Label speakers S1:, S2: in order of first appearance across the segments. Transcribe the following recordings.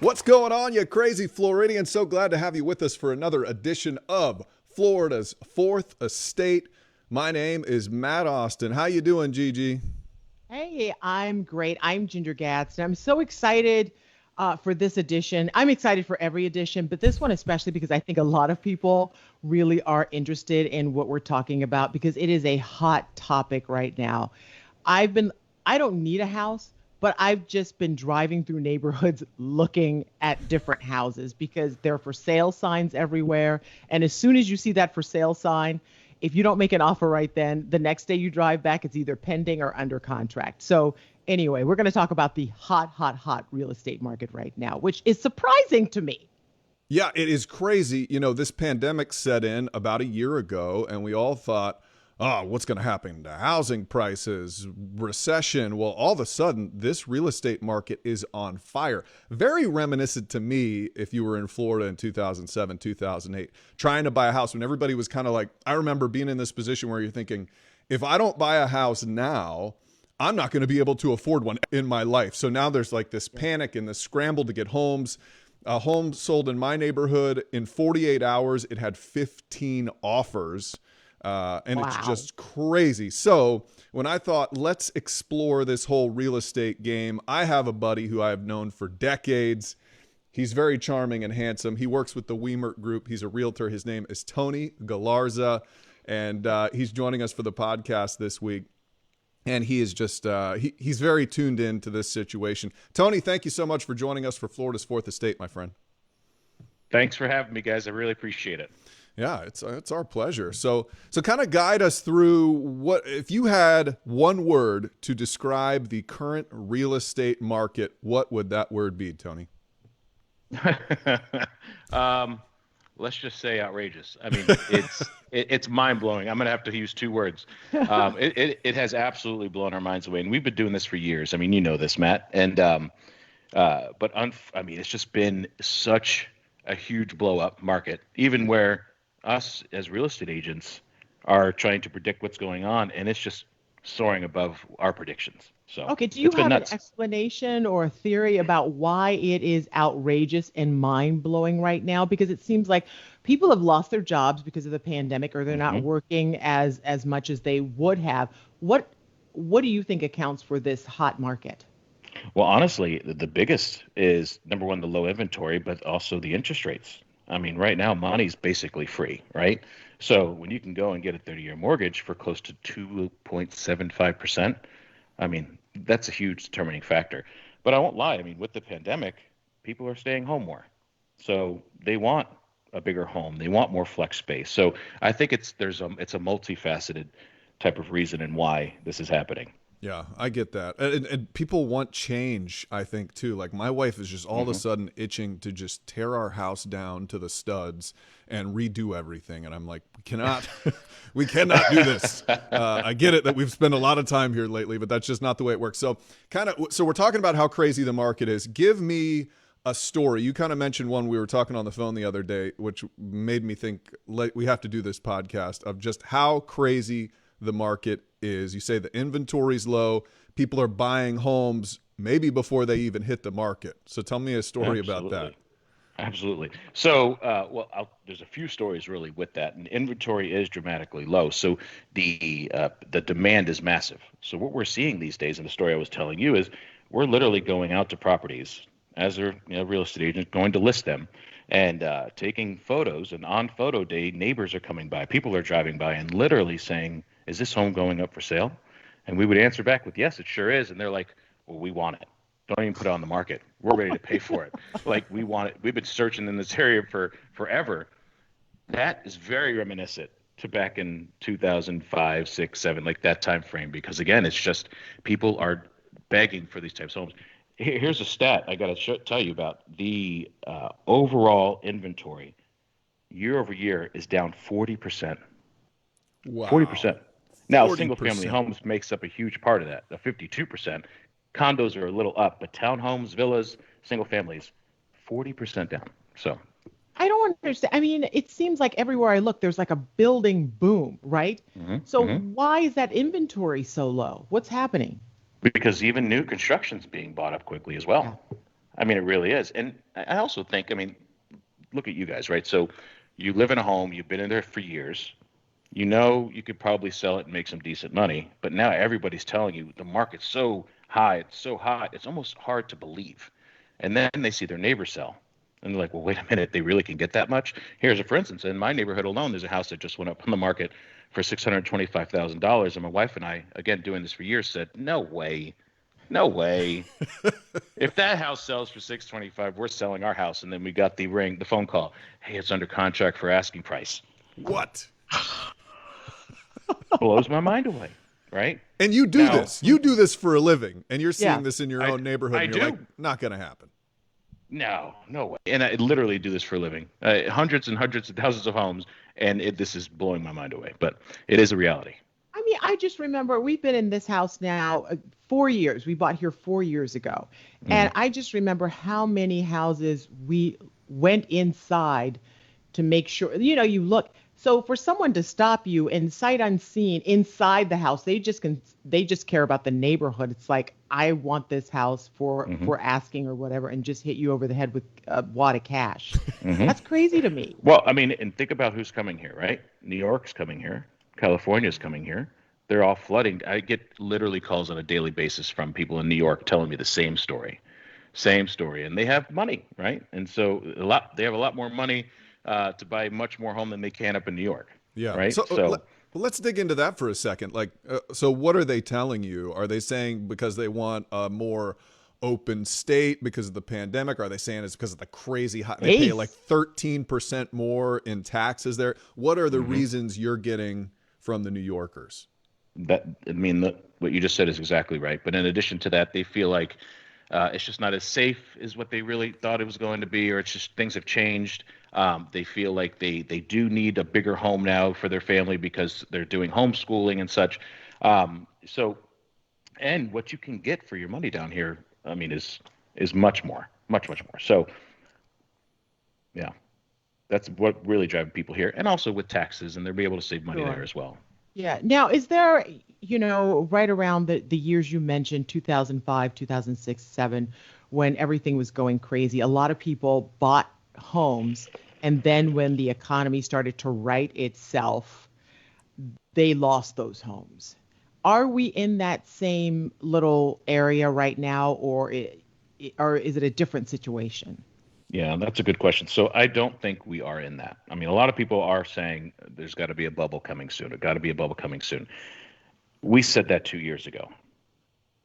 S1: What's going on, you crazy Floridians? So glad to have you with us for another edition of Florida's Fourth Estate. My name is Matt Austin. How you doing, Gigi?
S2: Hey, I'm great. I'm Ginger Gadsden. I'm so excited for this edition. I'm excited for every edition, but this one especially because I think a lot of people really are interested in what we're talking about because it is a hot topic right now. I've been, I don't need a house, but I've just been driving through neighborhoods looking at different houses because they're for sale signs everywhere. And as soon as you see that for sale sign, if you don't make an offer right then, the next day you drive back, it's either pending or under contract. So anyway, we're going to talk about the hot real estate market right now, which is surprising to me.
S1: Yeah, it is crazy. You know, this pandemic set in about a year ago, and we all thought, oh, what's going to happen to housing prices, recession? Well, all of a sudden, this real estate market is on fire. Very reminiscent to me if you were in Florida in 2007, 2008, trying to buy a house when everybody was kind of like, I remember being in this position where you're thinking, if I don't buy a house now, I'm not going to be able to afford one in my life. So now there's like this panic and this scramble to get homes. A home sold in my neighborhood in 48 hours. It had 15 offers. And it's
S2: Wow.
S1: just crazy. So when I thought, let's explore this whole real estate game, I have a buddy who I have known for decades. He's very charming and handsome. He works with the Weimer Group. He's a realtor. His name is Tony Galarza, and he's joining us for the podcast this week. And he is just, he's very tuned in to this situation. Tony, thank you so much for joining us for Florida's Fourth Estate, my friend.
S3: Thanks for having me, guys. I really appreciate it.
S1: Yeah, it's our pleasure. So kind of guide us through what if you had one word to describe the current real estate market, what would that word be, Tony?
S3: um, let's just say outrageous. I mean, it's mind blowing. I'm gonna have to use two words. It has absolutely blown our minds away, and we've been doing this for years. I mean, you know this, Matt. And I mean, it's just been such a huge blow up market, even where us as real estate agents are trying to predict what's going on, and it's just soaring above our predictions. So
S2: Okay, do you
S3: it's been
S2: have an
S3: nuts.
S2: explanation or a theory about why it is outrageous and mind-blowing right now? Because it seems like people have lost their jobs because of the pandemic or they're not
S3: hmm
S2: working as much as they would have. What what do you think accounts for this hot market?
S3: Well, honestly, the biggest is number one, the low inventory, but also the interest rates. I mean, right now, money's basically free, right? So when you can go and get a 30-year mortgage for close to 2.75%, I mean, that's a huge determining factor. But I won't lie. I mean, with the pandemic, people are staying home more. So they want a bigger home. They want more flex space. So I think it's a multifaceted type of reason and why this is happening.
S1: Yeah, I get that. And people want change, I think, too. Like my wife is just all of a
S3: hmm
S1: sudden itching to just tear our house down to the studs and redo everything. And I'm like, we cannot, we cannot do this. I get it that we've spent a lot of time here lately, but that's just not the way it works. So we're talking about how crazy the market is. Give me a story. You kind of mentioned one we were talking on the phone the other day, which made me think like we have to do this podcast of just how crazy the market is. You say the inventory's low, people are buying homes maybe before they even hit the market. So tell me a story about that.
S3: Absolutely. Absolutely. So, there's a few stories really with that, and inventory is dramatically low. So the demand is massive. So what we're seeing these days, and the story I was telling you is, we're literally going out to properties as a real estate agent, going to list them, and taking photos. And on photo day, neighbors are coming by, people are driving by, and literally saying, "Is this home going up for sale?" And we would answer back with, "Yes, it sure is." And they're like, "Well, we want it. Don't even put it on the market. We're ready to pay for it. Like we want it. We've been searching in this area for forever." That is very reminiscent to back in 2005, 6, 7, like that time frame. Because again, it's just people are begging for these types of homes. Here's a stat I got to tell you about. The overall inventory year over year is down 40%.
S1: Wow.
S3: 40%. Now, single family
S1: 40%.
S3: homes makes up a huge part of that, the 52%. Condos are a little up, but townhomes, villas, single families, 40% down. So,
S2: I don't understand. I mean, it seems like everywhere I look, there's like a building boom, right?
S3: mhm,
S2: So
S3: mhm.
S2: why is that inventory so low? What's happening?
S3: Because even new construction's being bought up quickly as
S2: Yeah.
S3: well. I mean, it really is. And I also think, I mean, look at you guys, right? So you live in a home, you've been in there for years. You know you could probably sell it and make some decent money, but now everybody's telling you the market's so high, it's so hot, it's almost hard to believe. And then they see their neighbor sell, and they're like, "Well, wait a minute, they really can get that much?" Here's a for instance, in my neighborhood alone, there's a house that just went up on the market for $625,000, and my wife and I, again doing this for years, said, "No way, no way." If that house sells for 625, we're selling our house, and then we got the phone call, "Hey, it's under contract for asking price."
S1: What?
S3: Blows my mind away, right?
S1: And you do
S3: Now,
S1: this. You do this for a living, and you're seeing
S2: Yeah.
S1: this in your
S3: I
S1: own neighborhood,
S3: I
S1: and you're like,
S3: do.
S1: not going to happen.
S3: No, no way. And I literally do this for a living. Hundreds and hundreds of thousands of homes, and this is blowing my mind away. But it is a reality.
S2: I mean, I just remember we've been in this house now 4 years. We bought here 4 years ago. And I just remember how many houses we went inside to make sure, you look. So for someone to stop you and sight unseen inside the house, they just care about the neighborhood. It's like, I want this house for asking or whatever, and just hit you over the head with a wad of cash. That's crazy to me.
S3: Well, I mean, and think about who's coming here, right? New York's coming here. California's coming here. They're all flooding. I get literally calls on a daily basis from people in New York telling me the same story, and they have money, right? And so they have a lot more money to buy much more home than they can up in New York,
S1: Yeah.
S3: right?
S1: So let's dig into that for a second. Like, so what are they telling you? Are they saying because they want a more open state because of the pandemic? Are they saying it's because of the crazy high? They pay like 13% more in taxes there. What are the reasons you're getting from the New Yorkers?
S3: What you just said is exactly right. But in addition to that, they feel like it's just not as safe as what they really thought it was going to be, or it's just things have changed. They feel like they do need a bigger home now for their family because they're doing homeschooling and such. And what you can get for your money down here, I mean, is much more, much more. So, yeah, that's what really driving people here, and also with taxes, and they'll be able to save money there as well.
S2: Yeah. Now, is there, right around the years you mentioned, 2005, 2006, 7, when everything was going crazy, a lot of people bought homes, and then when the economy started to right itself, they lost those homes. Are we in that same little area right now, or is it a different situation?
S3: Yeah, that's a good question. So I don't think we are in that. I mean, a lot of people are saying there's got to be a bubble coming soon. It got to be a bubble coming soon. We said that 2 years ago.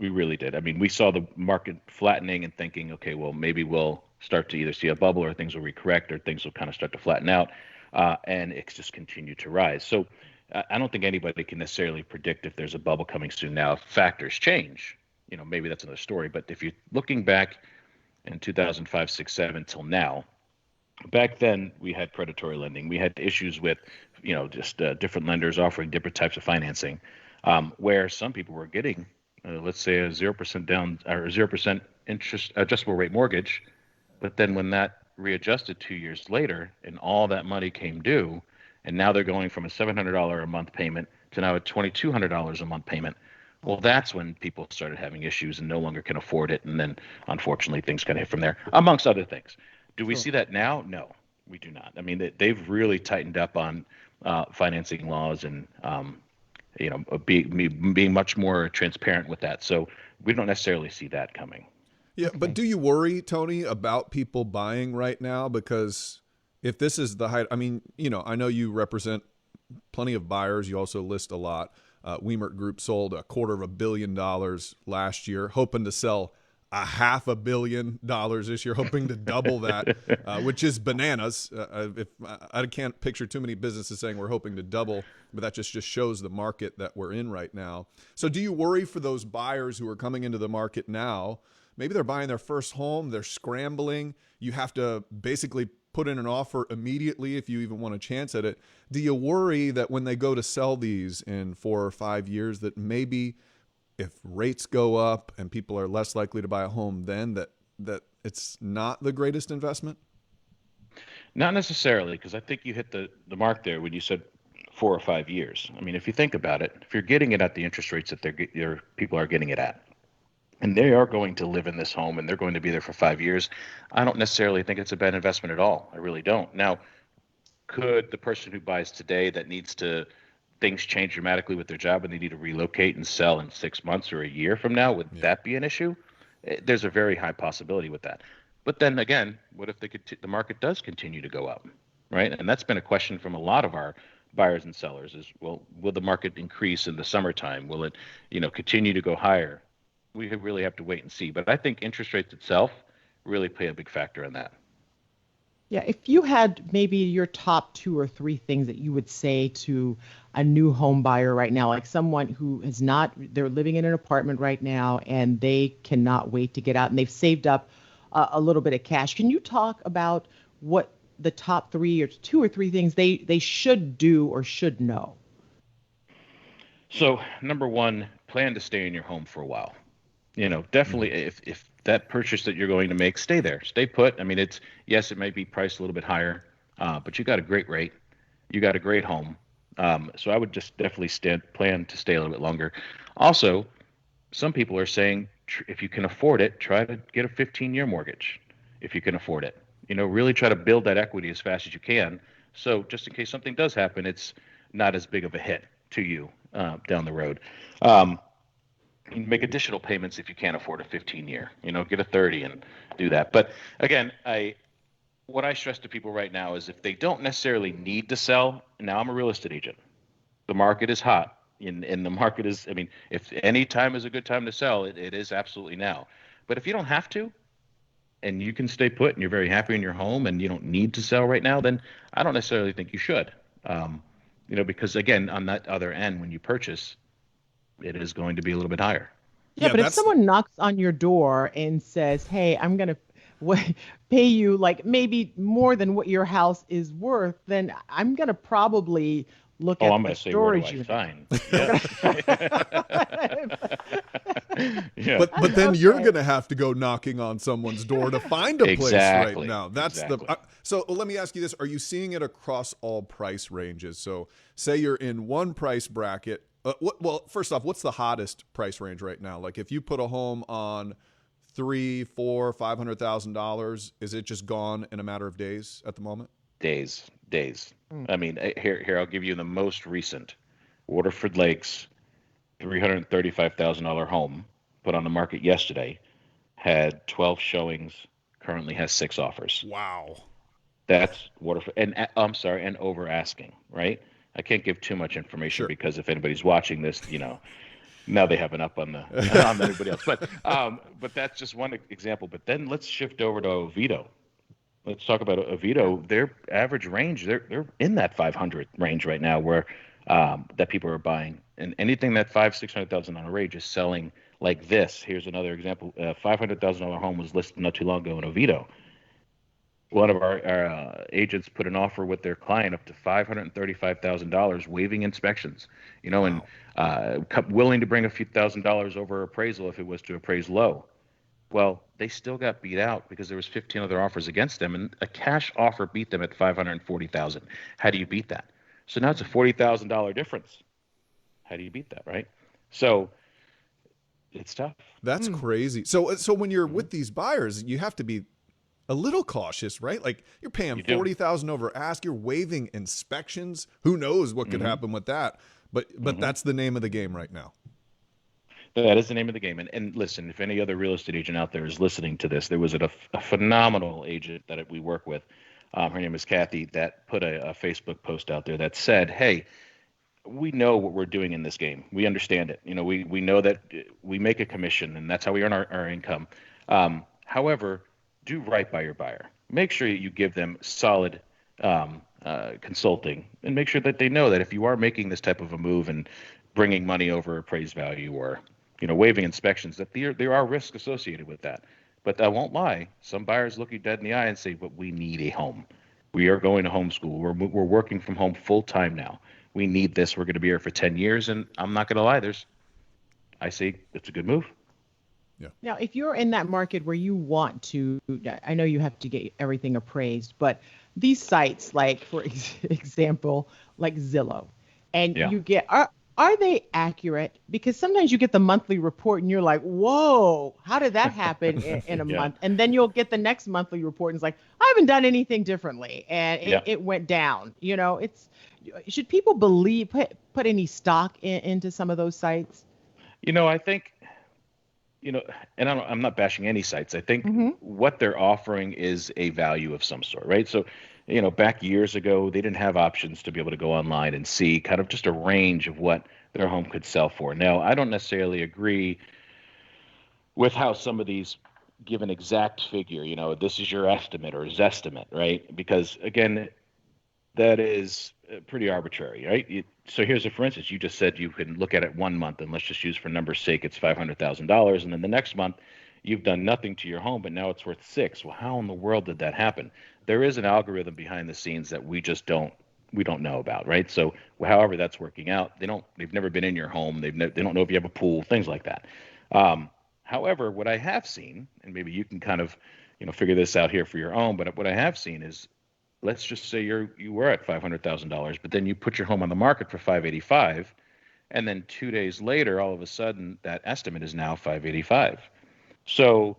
S3: We really did. I mean, we saw the market flattening and thinking, okay, well, maybe we'll start to either see a bubble or things will recorrect or things will kind of start to flatten out. And it's just continued to rise. So I don't think anybody can necessarily predict if there's a bubble coming soon. Now, if factors change, maybe that's another story. But if you're looking back in 2005, 6, 7 till now, back then we had predatory lending. We had issues with, just different lenders offering different types of financing, where some people were getting, let's say, a 0% down or 0% interest adjustable rate mortgage. But then when that readjusted 2 years later and all that money came due, and now they're going from a $700 a month payment to now a $2,200 a month payment. Well, that's when people started having issues and no longer can afford it. And then, unfortunately, things kind of hit from there, amongst other things. Do we see that now? No, we do not. I mean, they've really tightened up on financing laws and, being much more transparent with that. So we don't necessarily see that coming.
S1: Yeah, but do you worry, Tony, about people buying right now? Because if this is the height, I mean, I know you represent plenty of buyers. You also list a lot. Weimer Group sold $250 million last year, hoping to sell $500 million this year, hoping to double that, which is bananas. If I can't picture too many businesses saying we're hoping to double, but that just shows the market that we're in right now. So do you worry for those buyers who are coming into the market now? Maybe they're buying their first home, they're scrambling. You have to basically put in an offer immediately if you even want a chance at it. Do you worry that when they go to sell these in 4 or 5 years, that maybe if rates go up and people are less likely to buy a home then, that it's not the greatest investment?
S3: Not necessarily, because I think you hit the mark there when you said 4 or 5 years. I mean, if you think about it, if you're getting it at the interest rates that your people are getting it at, and they are going to live in this home and they're going to be there for 5 years, I don't necessarily think it's a bad investment at all. I really don't. Now, could the person who buys today that needs to things change dramatically with their job and they need to relocate and sell in 6 months or a year from now, would
S1: Yeah.
S3: that be an issue? There's a very high possibility with that. But then again, what if the market does continue to go up, right? And that's been a question from a lot of our buyers and sellers is, well, will the market increase in the summertime? Will it, continue to go higher? We really have to wait and see. But I think interest rates itself really play a big factor in that.
S2: Yeah, if you had maybe your top two or three things that you would say to a new home buyer right now, like someone who is not, they're living in an apartment right now and they cannot wait to get out and they've saved up a little bit of cash. Can you talk about what the top three or two or three things they should do or should know?
S3: So, number one, plan to stay in your home for a while. Definitely if that purchase that you're going to make, stay there, stay put. I mean, yes, it might be priced a little bit higher, but you got a great rate, you got a great home. So I would just definitely plan to stay a little bit longer. Also, some people are saying if you can afford it, try to get a 15-year mortgage if you can afford it. Really try to build that equity as fast as you can. So just in case something does happen, it's not as big of a hit to you down the road. You can make additional payments if you can't afford a 15-year. Get a 30 and do that. But again, what I stress to people right now is if they don't necessarily need to sell. Now, I'm a real estate agent. The market is hot, and the market is. I mean, if any time is a good time to sell, it is absolutely now. But if you don't have to, and you can stay put, and you're very happy in your home, and you don't need to sell right now, then I don't necessarily think you should. Because again, on that other end, when you purchase, it is going to be a little bit higher.
S2: Yeah,
S1: Yeah,
S2: but if
S1: that's
S2: someone knocks on your door and says, "Hey, I'm gonna pay you like maybe more than what your house is worth," then I'm gonna probably look
S3: Oh,
S2: at
S3: I'm
S2: the
S3: going to say, where do
S2: storage
S3: I
S2: unit.
S3: sign? Yeah. Yeah.
S1: but then you're
S2: Okay.
S1: going to have to go knocking on someone's door to find a place right
S3: Exactly.
S1: now. That's
S3: Exactly.
S1: so let me ask you this. Are you seeing it across all price ranges? So say you're in one price bracket. Well, first off, what's the hottest price range right now? Like if you put a home on three, four, $500,000, is it just gone in a matter of days at the moment?
S3: Days.
S2: Mm.
S3: I mean, here I'll give you the most recent. Waterford Lakes, $335,000 home put on the market yesterday, had 12 showings, currently has 6 offers.
S1: Wow.
S3: That's Waterford, and I'm sorry, and over asking, right? I can't give too much information
S1: Sure.
S3: because if anybody's watching this, now they have an up on the on everybody else. But that's just one example. But then let's shift over to Oviedo. Let's talk about Oviedo. Their average range, they're in that 500 range right now, where that people are buying, and anything that $500,000-600,000 range is selling like this. Here's another example: $500,000 home was listed not too long ago in Oviedo. One of our agents put an offer with their client up to $535,000, waiving inspections. And
S1: Wow.
S3: willing to bring a few $1,000s over appraisal if it was to appraise low. Well, they still got beat out because there was 15 other offers against them, and a cash offer beat them at 540,000. How do you beat that? So now it's a $40,000 difference. How do you beat that, right? So it's tough.
S1: That's
S2: Mm.
S1: crazy. So when you're
S3: Mhm.
S1: with these buyers, you have to be a little cautious, right? Like you're paying
S3: You do.
S1: 40,000 over ask, you're waiving inspections. Who knows what could
S3: Hmm.
S1: happen with that? But
S3: Hmm.
S1: that's the name of the game right now.
S3: That is the name of the game. And listen, if any other real estate agent out there is listening to this, there was a phenomenal agent that we work with. Her name is Kathy, that put a Facebook post out there that said, "Hey, we know what we're doing in this game. We understand it. We know that we make a commission, and that's how we earn our income. However, do right by your buyer. Make sure you give them solid consulting, and make sure that they know that if you are making this type of a move and bringing money over appraised value, or waiving inspections, that there are risks associated with that. But I won't lie, some buyers look you dead in the eye and say, "But we need a home. We are going to homeschool. We're working from home full time now. We need this. We're going to be here for 10 years." And I'm not going to lie, I say it's a good move.
S1: Yeah.
S2: Now, if you're in that market where you want to, I know you have to get everything appraised, but these sites, like for example, like Zillow, and
S3: Yeah.
S2: you get Are they accurate? Because sometimes you get the monthly report and you're like, whoa, how did that happen in a
S3: Yeah.
S2: month? And then you'll get the next monthly report and it's like, I haven't done anything differently. And
S3: Yeah.
S2: it went down. Should people put any stock into some of those sites?
S3: I think, and I'm not bashing any sites. I think
S2: Hmm.
S3: what they're offering is a value of some sort, right? So, back years ago, they didn't have options to be able to go online and see kind of just a range of what their home could sell for. Now, I don't necessarily agree with how some of these give an exact figure, this is your estimate or zestimate, right? Because again, that is pretty arbitrary, right? So here's a for instance, you just said you can look at it 1 month, and let's just use for number's sake, it's $500,000, and then the next month you've done nothing to your home, but now it's worth six. Well, how in the world did that happen? There is an algorithm behind the scenes that we don't know about, right? So however that's working out, they've never been in your home, they don't know if you have a pool, things like that. Um, However, what I have seen, and maybe you can kind of figure this out here for your own, but what I have seen is, let's just say you were at $500,000, but then you put your home on the market for 585, and then 2 days later, all of a sudden, that estimate is now 585. So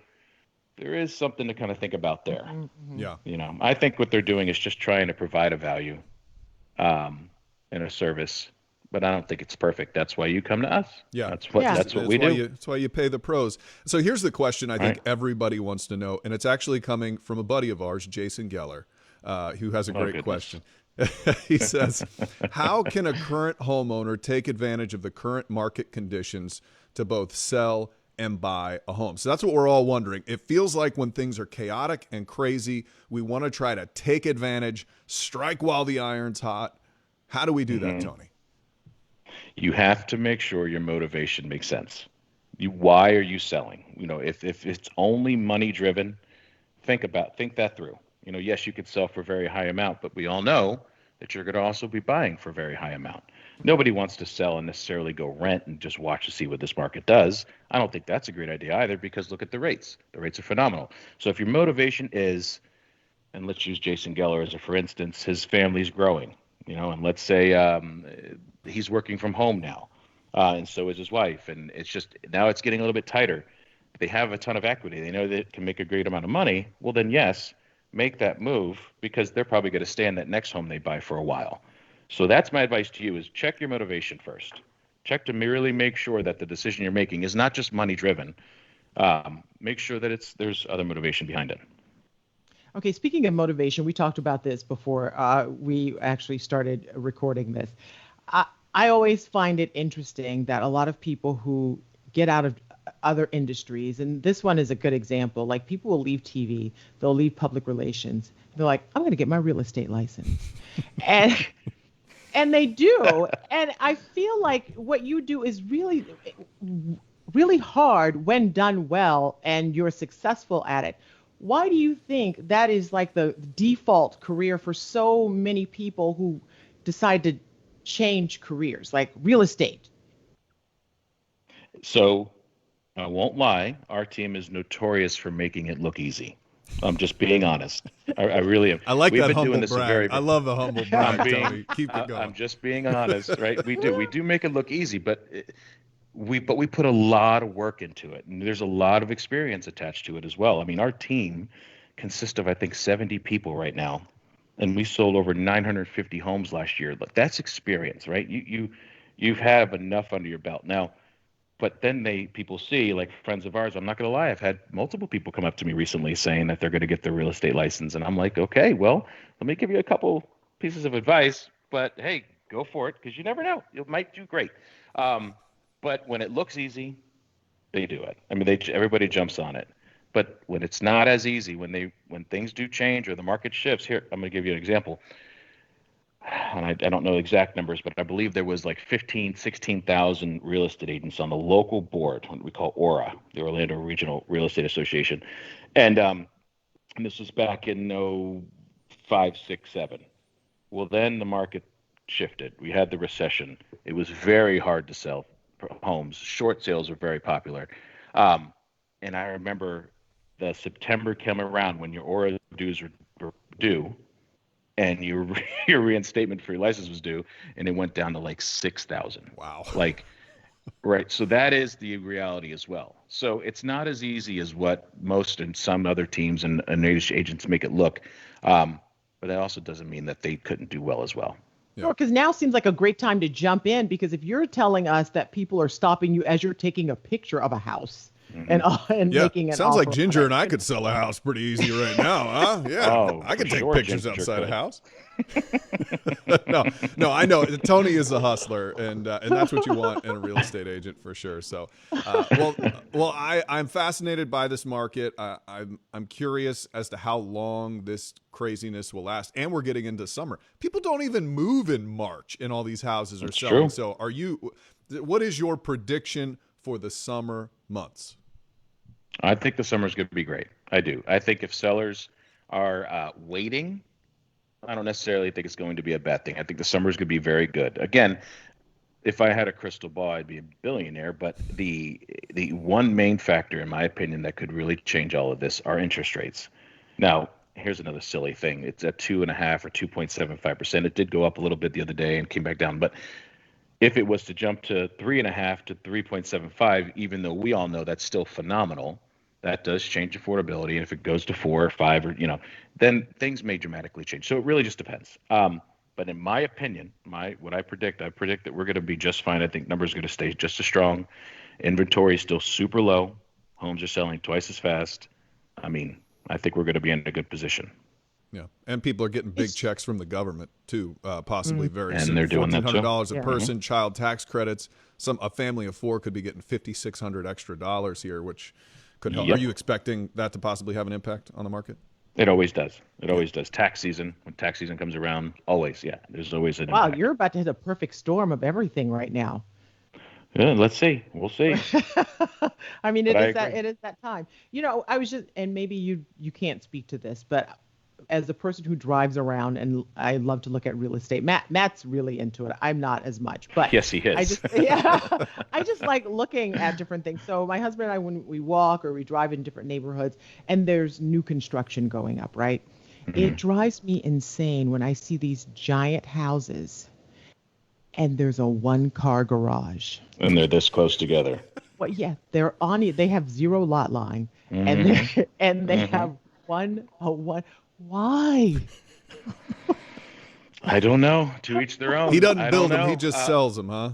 S3: there is something to kind of think about there.
S2: Hmm. Hmm.
S1: Yeah.
S3: I think what they're doing is just trying to provide a value um, and a service, but I don't think it's perfect. That's why you come to us.
S1: Yeah.
S3: That's what
S2: Yeah.
S3: that's what we do.
S1: That's why you pay the pros. So here's the question I think
S3: Right?
S1: everybody wants to know, and it's actually coming from a buddy of ours, Jason Geller, who has a
S3: Oh
S1: great
S3: goodness.
S1: question. He says, how can a current homeowner take advantage of the current market conditions to both sell and buy a home? So that's what we're all wondering. It feels like when things are chaotic and crazy, we want to try to take advantage, strike while the iron's hot. How do we do that,
S3: Hmm.
S1: Tony?
S3: You have to make sure your motivation makes sense. Why are you selling? If it's only money driven, think that through. Yes, you could sell for a very high amount, but we all know that you're going to also be buying for a very high amount. Nobody wants to sell and necessarily go rent and just watch to see what this market does. I don't think that's a great idea either, because look at the rates. The rates are phenomenal. So if your motivation is, and let's use Jason Geller as a for instance, his family's growing, and let's say he's working from home now, and so is his wife, and it's just now it's getting a little bit tighter. They have a ton of equity. They know they can make a great amount of money. Well, then yes, make that move, because they're probably going to stay in that next home they buy for a while. So that's my advice to you: is check your motivation first. Check to merely make sure that the decision you're making is not just money driven. Make sure that there's other motivation behind it.
S2: Okay, speaking of motivation, we talked about this before we actually started recording this. I, I always find it interesting that a lot of people who get out of other industries, and this one is a good example, like people will leave TV, they'll leave public relations. They're like, I'm going to get my real estate license. And and they do. And I feel like what you do is really hard when done well and you're successful at it. Why do you think that is like the default career for so many people who decide to change careers, like real estate?
S3: So I won't lie, our team is notorious for making it look easy. I'm just being honest. I really am.
S1: I like
S3: We've
S1: that
S3: been doing
S1: humble
S3: this a
S1: brag.
S3: very,
S1: I love the humble
S3: I'm
S1: brag,
S3: being,
S1: Tony. Keep it
S3: I'm
S1: going.
S3: just being honest, right? We do make it look easy, but we put a lot of work into it, and there's a lot of experience attached to it as well. I mean, our team consists of, I think, 70 people right now, and we sold over 950 homes last year. Look, that's experience, right? You have enough under your belt now. But then people see, like friends of ours, I'm not going to lie, I've had multiple people come up to me recently saying that they're going to get their real estate license, and I'm like, okay, well, let me give you a couple pieces of advice, but hey, go for it, because you never know, you might do great. um, but when it looks easy, they do it. I mean, everybody jumps on it. But when it's not as easy, when things do change or the market shifts, here I'm going to give you an example. And I don't know the exact numbers, but I believe there was like 15, 16,000 real estate agents on the local board, what we call ORA, the Orlando Regional Real Estate Association. And this was back in 05, 6, 7. Well, then the market shifted. We had the recession. It was very hard to sell homes. Short sales were very popular. Um, and I remember the September came around when your ORA dues were due, and your your reinstatement for your license was due, and it went down to like 6,000.
S1: Wow.
S3: Like, right. So that is the reality as well. So it's not as easy as what most and some other teams and agents make it look. But that also doesn't mean that they couldn't do well as well.
S2: Sure, because now seems like a great time to jump in, because if you're telling us that people are stopping you as you're taking a picture of a house and making an
S1: sounds like
S2: offer
S1: Ginger
S2: on
S1: and I could sell a house pretty easy right now, huh? Yeah,
S3: Oh,
S1: I could
S3: for
S1: take
S3: sure,
S1: pictures
S3: Ginger
S1: outside a
S3: could.
S1: house. No, I know Tony is a hustler, and that's what you want in a real estate agent for sure. So, I'm fascinated by this market. I'm curious as to how long this craziness will last, and we're getting into summer. People don't even move in March, and all these houses are selling.
S3: True.
S1: So, what is your prediction for the summer months?
S3: I think the summer's going to be great. I do. I think if sellers are waiting, I don't necessarily think it's going to be a bad thing. I think the summer's going to be very good. Again, if I had a crystal ball, I'd be a billionaire. But the one main factor, in my opinion, that could really change all of this are interest rates. Now, here's another silly thing. It's at 2.5 or 2.75%. It did go up a little bit the other day and came back down. But if it was to jump to 3.5 to 3.75, even though we all know that's still phenomenal, that does change affordability. And if it goes to 4 or 5, or then things may dramatically change. So it really just depends. But in my opinion, what I predict that we're going to be just fine. I think numbers are going to stay just as strong. Inventory is still super low. Homes are selling twice as fast. I mean, I think we're going to be in a good position.
S1: Yeah, and people are getting big checks from the government too, possibly very soon.
S3: And they're doing that too.
S1: $1,400 a person, child tax credits. A family of 4 could be getting $5,600 extra here, which could help.
S3: Yep.
S1: Are you expecting that to possibly have an impact on the market?
S3: It always does. It always does. Tax season, when tax season comes around, always, there's always an impact.
S2: Wow, you're about to hit a perfect storm of everything right now.
S3: Yeah, let's see. We'll see.
S2: I mean, it is that time. I was just, and maybe you can't speak to this, but as a person who drives around, and I love to look at real estate. Matt's really into it. I'm not as much, but
S3: yes, he is.
S2: I just like looking at different things. So my husband and I, when we walk or we drive in different neighborhoods, and there's new construction going up, right? Mm-hmm. It drives me insane when I see these giant houses, and there's a 1-car garage,
S3: and they're this close together.
S2: Well, yeah, they're on it. They have 0 lot line, and they have one. Why?
S3: I don't know. To each their own.
S1: He doesn't build them. He just sells them, huh?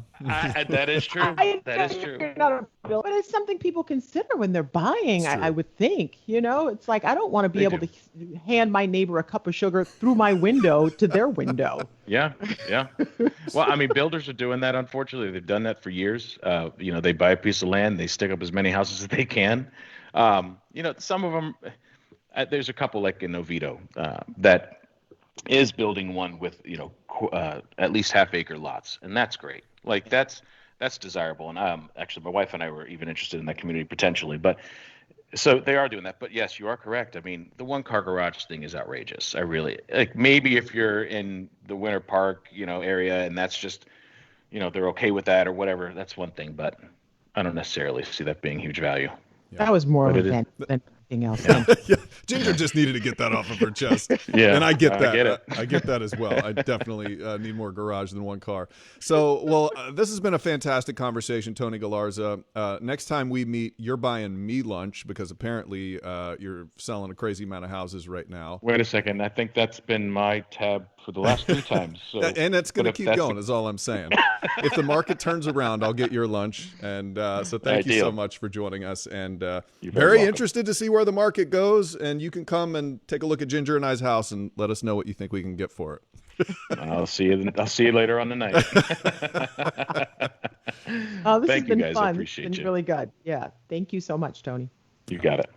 S3: That is true. That is true.
S2: But it's something people consider when they're buying, I would think. It's like, I don't want to be able to hand my neighbor a cup of sugar through my window to their window.
S3: Yeah. Well, I mean, builders are doing that, unfortunately. They've done that for years. They buy a piece of land. They stick up as many houses as they can. Some of them... there's a couple like in Oviedo that is building one with at least half-acre lots, and that's great. Like that's desirable. And actually, my wife and I were even interested in that community potentially. But so they are doing that. But yes, you are correct. I mean, the 1-car garage thing is outrageous. I really like. Maybe if you're in the Winter Park area, and that's just they're okay with that or whatever. That's one thing, but I don't necessarily see that being huge value.
S2: Yeah. That was more of an event than anything else.
S1: Yeah. Ginger just needed to get that off of her chest.
S3: Yeah,
S1: and I get that.
S3: I get it.
S1: I get that as well. I definitely need more garage than 1 car. So, this has been a fantastic conversation, Tony Galarza. Next time we meet, you're buying me lunch because apparently you're selling a crazy amount of houses right now.
S3: Wait a second. I think that's been my tab for the last 3 times. So,
S1: and it's going to keep going is all I'm saying. If the market turns around, I'll get your lunch. And so thank you so much for joining us. And very interested to see where the market goes. And you can come and take a look at Ginger and I's house and let us know what you think we can get for it.
S3: I'll see you later on the night.
S2: This has been
S3: guys.
S2: fun.
S3: I appreciate
S2: it's been
S3: you.
S2: Really good. Yeah. Thank you so much, Tony.
S3: You got it.